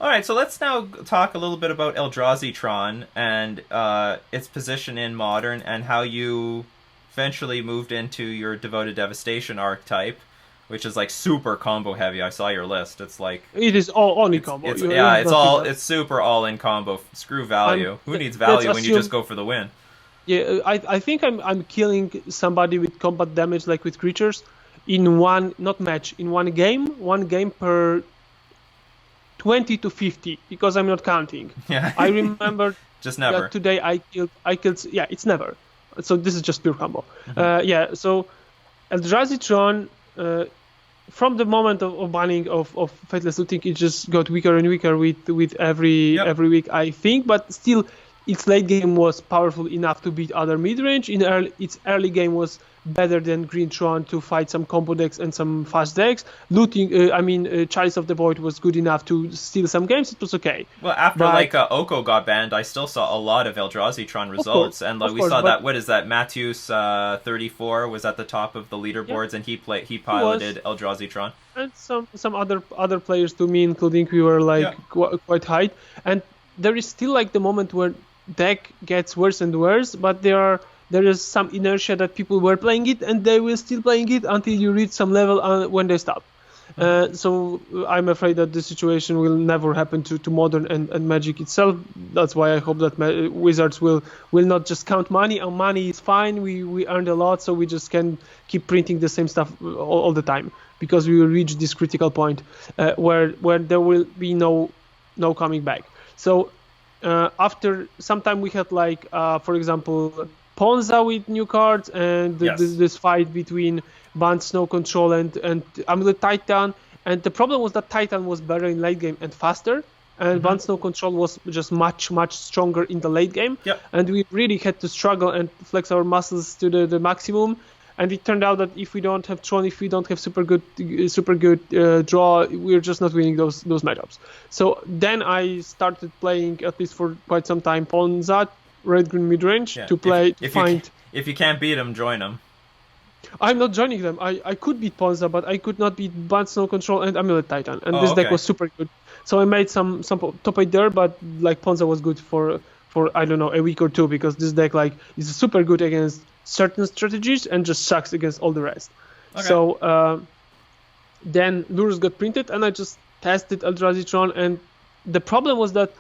All right, so let's now talk a little bit about Eldrazi Tron and its position in Modern and how you eventually moved into your Devoted Devastation archetype, which is like super combo heavy. I saw your list. It's like It is all only combo. it's super all in combo. Screw value. Who needs value when you just go for the win? Yeah, I think I'm killing somebody with combat damage, like with creatures, in one not match in one game per 20 to 50, because I'm not counting. Yeah. I remember just never. That today I killed. Yeah, it's never. So this is just pure combo. Mm-hmm. So Eldrazi Tron, from the moment of banning of Fateless Looting, it just got weaker and weaker with every week, I think. But still, its late game was powerful enough to beat other mid-range. Its early game was better than Green Tron to fight some combo decks and some fast decks. Chalice of the Void was good enough to steal some games. It was okay. Well, after Oko got banned, I still saw a lot of Eldrazi Tron results, and we saw that. What is that? Matthews 34 was at the top of the leaderboards, and he piloted Eldrazi Tron. And some other players to me, including, we were quite high. And there is still the moment where deck gets worse and worse, but there is some inertia that people were playing it and they will still playing it until you reach some level when they stop. So I'm afraid that this situation will never happen to Modern and Magic itself. That's why I hope that Wizards will not just count money. Our money is fine. We earned a lot, so we just can keep printing the same stuff all the time, because we will reach this critical point where there will be no coming back. So after some time we had for example, Ponza with new cards, and this fight between Banned Snow Control and Amulet Titan. And the problem was that Titan was better in late game and faster, and Banned Snow Control was just much stronger in the late game. Yep. And we really had to struggle and flex our muscles to the maximum. And it turned out that if we don't have Tron, if we don't have super good draw, we're just not winning those matchups. So then I started playing, at least for quite some time, Ponza, red-green midrange, to play. If you can't beat them, join them. I'm not joining them. I could beat Ponza, but I could not beat Banned Snow Control and Amulet Titan. And this deck was super good. So I made some top 8 there, but Ponza was good for I don't know, a week or two, because this deck is super good against certain strategies and just sucks against all the rest. Okay. So then Lurrus got printed, and I just tested Eldrazi Tron, and the problem was that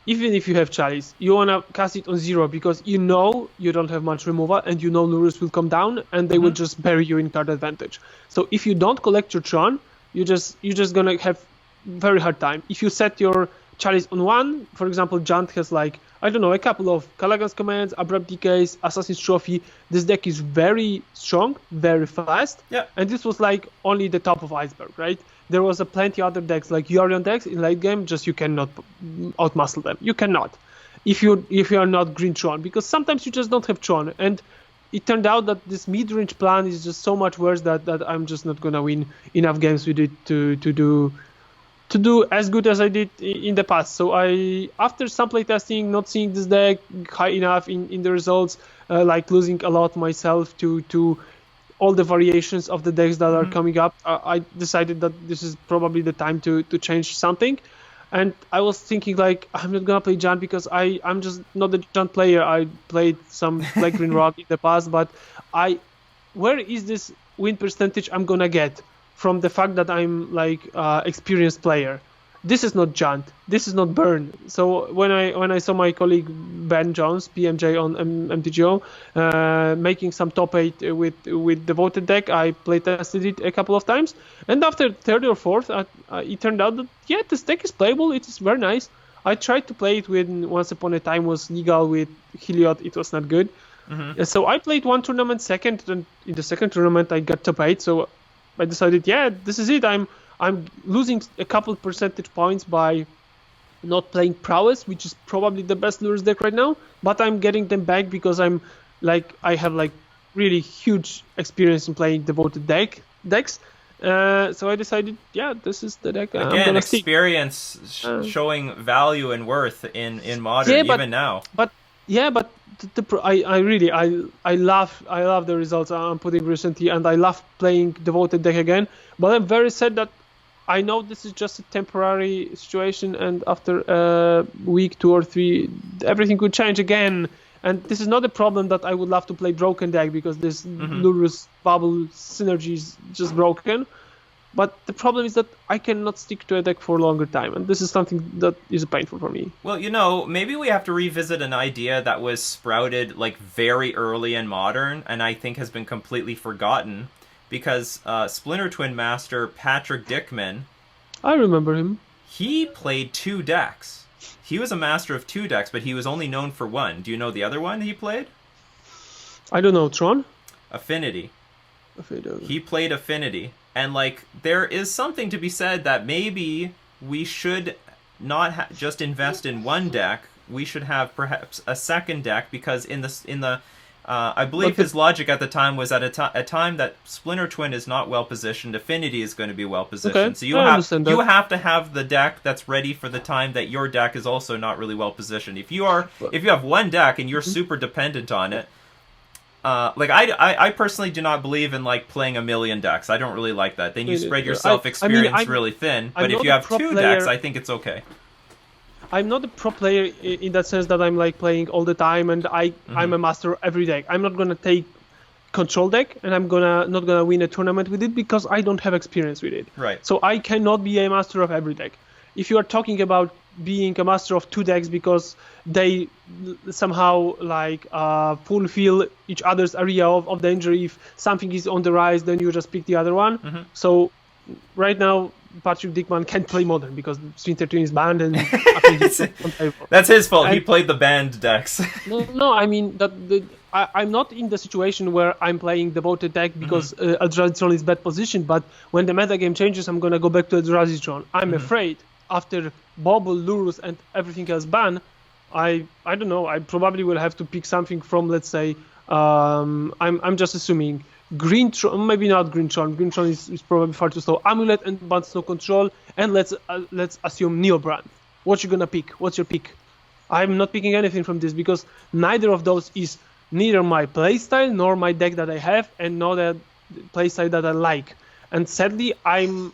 even if you have Chalice, you want to cast it on 0, because you don't have much removal, and Lurrus will come down and they will just bury you in card advantage. So if you don't collect your Tron, you're just gonna have very hard time. If you set your Chalice on 1, for example, Jant has a couple of Callaghan's Commands, Abrupt Decays, Assassin's Trophy. This deck is very strong, very fast. Yeah. And this was only the top of iceberg, right? There was plenty other decks, like Yorion decks in late game, just you cannot outmuscle them. You cannot. If you are not Green Tron, because sometimes you just don't have Tron. And it turned out that this mid-range plan is just so much worse that I'm just not gonna win enough games with it to do as good as I did in the past. So after some playtesting, not seeing this deck high enough in the results, losing a lot myself to all the variations of the decks that are coming up, I decided that this is probably the time to change something. And I was thinking I'm not gonna play Jant, because I'm just not a Jant player. I played some Black Green Rock in the past, but where is this win percentage I'm gonna get from the fact that I'm experienced player? This is not Jant. This is not Burn. So when I saw my colleague Ben Jones, PMJ on MTGO, making some top 8 with devoted deck, I playtested it a couple of times, and after third or fourth, it turned out that this deck is playable. It is very nice. I tried to play it when Once Upon a Time was legal with Heliod. It was not good. So I played one tournament second, and in the second tournament I got top 8. So I decided, this is it. I'm losing a couple percentage points by not playing Prowess, which is probably the best Lurrus deck right now, but I'm getting them back because I have really huge experience in playing devoted decks. So I decided, this is the deck. Again, experience showing value and worth in Modern, even now. But I love the results I'm putting recently, and I love playing devoted deck again. But I'm very sad that I know this is just a temporary situation, and after a week, 2 or 3, everything could change again. And this is not a problem that I would love to play broken deck, because this Lurrus bubble synergy is just broken. But the problem is that I cannot stick to a deck for a longer time, and this is something that is painful for me. Well, maybe we have to revisit an idea that was sprouted like very early in Modern, and I think has been completely forgotten, because Splinter Twin Master Patrick Dickman, I remember him. He played 2 decks. He was a master of 2 decks, but he was only known for one. Do you know the other one he played? I don't know, Tron? Affinity. He played Affinity. And, like, there is something to be said that maybe we should not just invest in one deck. We should have perhaps a second deck, because I believe his logic at the time was at a time that Splinter Twin is not well positioned, Affinity is going to be well positioned. Okay, so you have to have the deck that's ready for the time that your deck is also not really well positioned. If you have one deck and you're super dependent on it, like I personally do not believe in like playing a million decks. I don't really like that. Then you spread your self-experience really thin. But if you have 2 decks, I think it's okay. I'm not a pro player in that sense that I'm like playing all the time and I'm a master of every deck. I'm not gonna take control deck and I'm not gonna win a tournament with it because I don't have experience with it. Right. So I cannot be a master of every deck. If you are talking about being a master of 2 decks because they somehow like fulfill each other's area of danger, if something is on the rise, then you just pick the other one. So right now, Patrick Dickman can't play Modern because Splinter Twin is banned, and I think it's that's his fault. He played the banned decks. no, I mean I'm not in the situation where I'm playing devoted deck because Eldrazi Tron is bad position. But when the metagame changes, I'm gonna go back to Eldrazi Tron. I'm afraid after Bobble, Lurrus, and everything else banned, I don't know. I probably will have to pick something from, let's say, I'm just assuming. Green Tron, maybe not Green Tron. Green Tron is probably far too slow. Amulet and Band Snow Control, and let's assume Neobrand. What you gonna pick? What's your pick? I'm not picking anything from this because neither of those is neither my playstyle nor my deck that I have, and nor the playstyle that I like. And sadly, I'm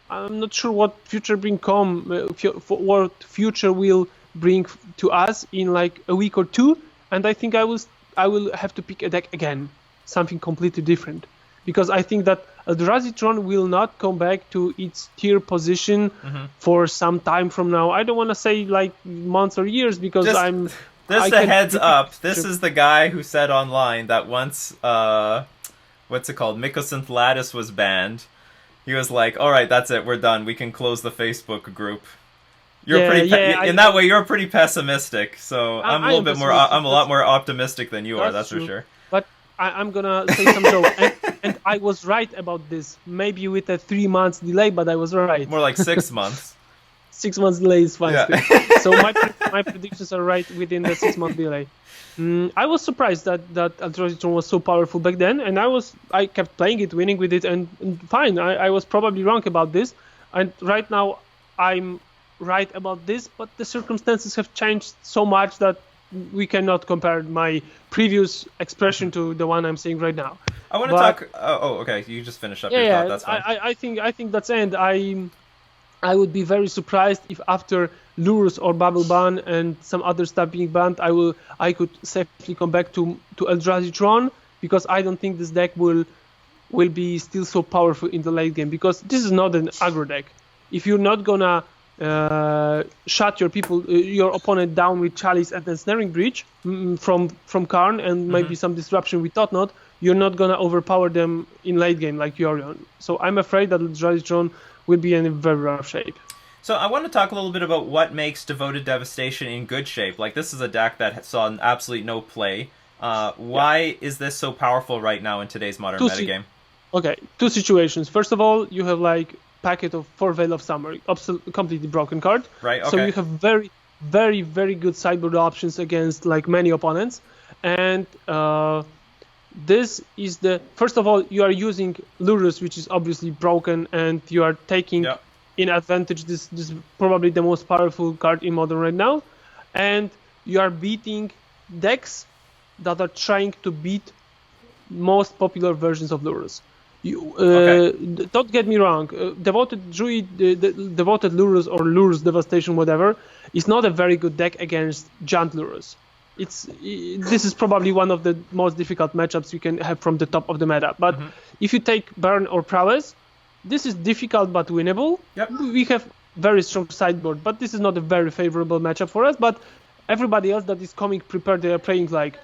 not sure what future what future will bring to us in like a week or 2. And I think I will have to pick a deck again. Something completely different, because I think that Eldrazi Tron will not come back to its tier position for some time from now. I don't want to say like months or years because Just a heads up. This is the guy who said online that once what's it called, Mycosynth Lattice was banned. He was like, "All right, that's it. We're done. We can close the Facebook group." In that way, you're pretty pessimistic. So I'm a lot more optimistic than you are. That's for sure. But I'm gonna say some joke, and I was right about this. Maybe with a 3 months delay, but I was right. More like 6 months. 6 months delay is fine. Yeah. So my predictions are right within the 6-month delay. I was surprised that Eldrazi Tron was so powerful back then, and I kept playing it, winning with it, and fine. I was probably wrong about this, and right now I'm right about this, but the circumstances have changed so much that we cannot compare my previous expression to the one I'm saying right now. I want to talk. Oh, okay. You just finish up your thought. That's fine. I think that's the end. I would be very surprised if after Lurrus or Bubble ban and some other stuff being banned, I could safely come back to Eldrazi Tron, because I don't think this deck will be still so powerful in the late game, because this is not an aggro deck. If you're not gonna shut your opponent down with Chalice and then Snaring Breach from Karn and maybe some disruption with Totnot, you're not gonna overpower them in late game like Yorion. So I'm afraid that Eldrazi Tron will be in a very rough shape. So I want to talk a little bit about what makes Devoted Devastation in good shape. Like, this is a deck that saw absolutely no play. Why is this so powerful right now in today's Modern metagame? Okay, 2 situations. First of all, you have like packet of 4 Veil of Summer, completely broken card. Right. Okay. So you have very, very, very good sideboard options against like many opponents, and this is first of all, you are using Lurrus, which is obviously broken, and you are taking in advantage this probably the most powerful card in Modern right now, and you are beating decks that are trying to beat most popular versions of Lurrus. Don't get me wrong. Devoted Druid, Devoted Lurrus or Lurrus Devastation, whatever, is not a very good deck against Giant Lurrus. This is probably one of the most difficult matchups you can have from the top of the meta. But if you take Burn or Prowess, this is difficult but winnable. Yep. We have very strong sideboard, but this is not a very favorable matchup for us. But everybody else that is coming prepared, they are playing like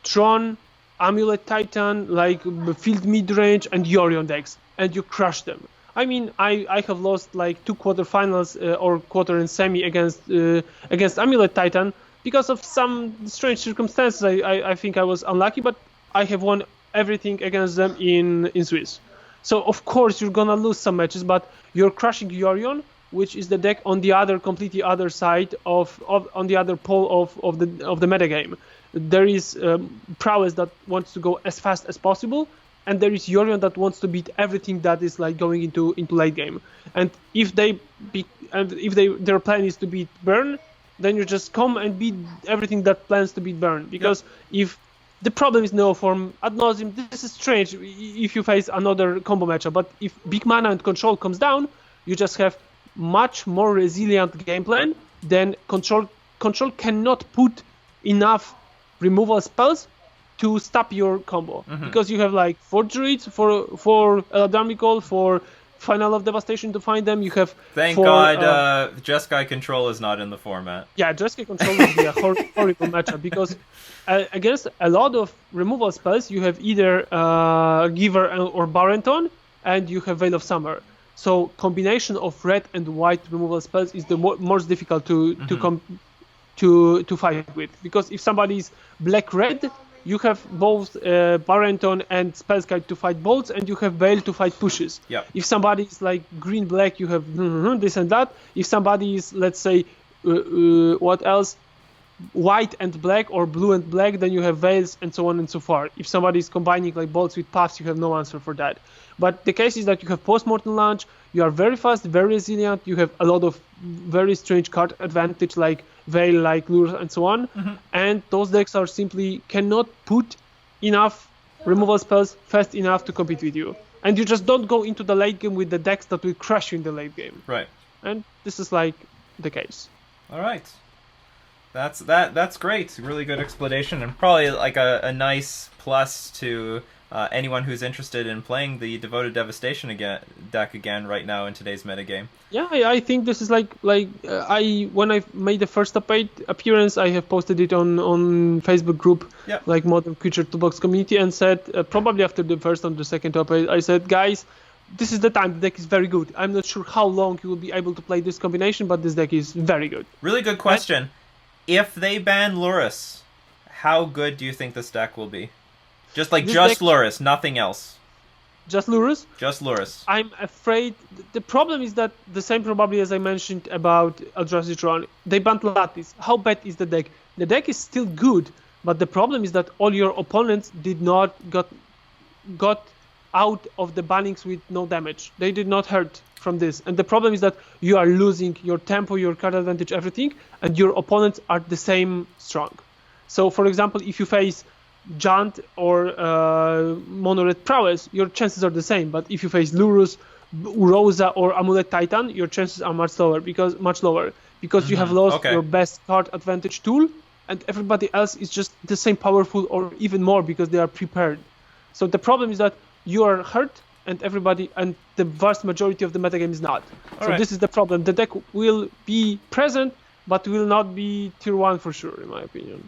Tron, Amulet Titan, like Field Midrange, and Yorion decks, and you crush them. I mean, I have lost like 2 quarterfinals or quarter and semi against Amulet Titan because of some strange circumstances. I think I was unlucky, but I have won everything against them in Swiss. So of course you're gonna lose some matches, but you're crushing Yorion, which is the deck on the completely other side on the other pole of the metagame. There is Prowess that wants to go as fast as possible, and there is Yorion that wants to beat everything that is like going into late game. And if their plan is to beat Burn, then you just come and beat everything that plans to beat Burn. Because if the problem is no form ad nauseum, this is strange if you face another combo matchup. But if big mana and control comes down, you just have much more resilient game plan than control. Control cannot put enough removal spells to stop your combo because you have like 4 druids, for Eladamical, for Final of Devastation to find them. You have Thank God Jeskai Control is not in the format. Yeah, Jeskai Control would be a horrible matchup because against a lot of removal spells you have either Giver or Barenton, and you have Veil of Summer. So combination of red and white removal spells is the most difficult to fight with, because if somebody is black-red, you have both Barenton and Spellskite to fight bolts, and you have Veil to fight pushes. Yep. If somebody is like green-black, you have this and that. If somebody is, let's say, what else? White and black or blue and black, then you have Veils and so on and so forth. If somebody is combining like bolts with puffs, you have no answer for that. But the case is that you have post-mortem launch, you are very fast, very resilient, you have a lot of very strange card advantage like Veil, like Lure, and so on. And those decks are simply cannot put enough removal spells fast enough to compete with you. And you just don't go into the late game with the decks that will crush you in the late game. Right. And this is like the case. All right. That's great. Really good explanation, and probably like a nice plus to anyone who's interested in playing the Devoted Devastation deck again right now in today's metagame. Yeah, I think this is when I made the first top 8 appearance, I have posted it on Facebook group, like Modern Creature Toolbox community, and said probably after the first and the second top 8, I said, guys, this is the time. The deck is very good. I'm not sure how long you will be able to play this combination, but this deck is very good. Really good question. If they ban Lurrus, how good do you think this deck will be? Just Lurrus, nothing else. Just Lurrus? Just Lurrus. I'm afraid the problem is that the same probably as I mentioned about Eldrazi Tron. They banned Lattice. How bad is the deck? The deck is still good, but the problem is that all your opponents did not got out of the bannings with no damage. They did not hurt from this. And the problem is that you are losing your tempo, your card advantage, everything, and your opponents are the same strong. So, for example, if you face Giant or Mono Red Prowess, your chances are the same. But if you face Lurrus, Rosa, or Amulet Titan, your chances are much lower because you have lost your best card advantage tool, and everybody else is just the same powerful or even more because they are prepared. So the problem is that you are hurt, and the vast majority of the metagame is not. This is the problem. The deck will be present, but will not be tier 1 for sure, in my opinion.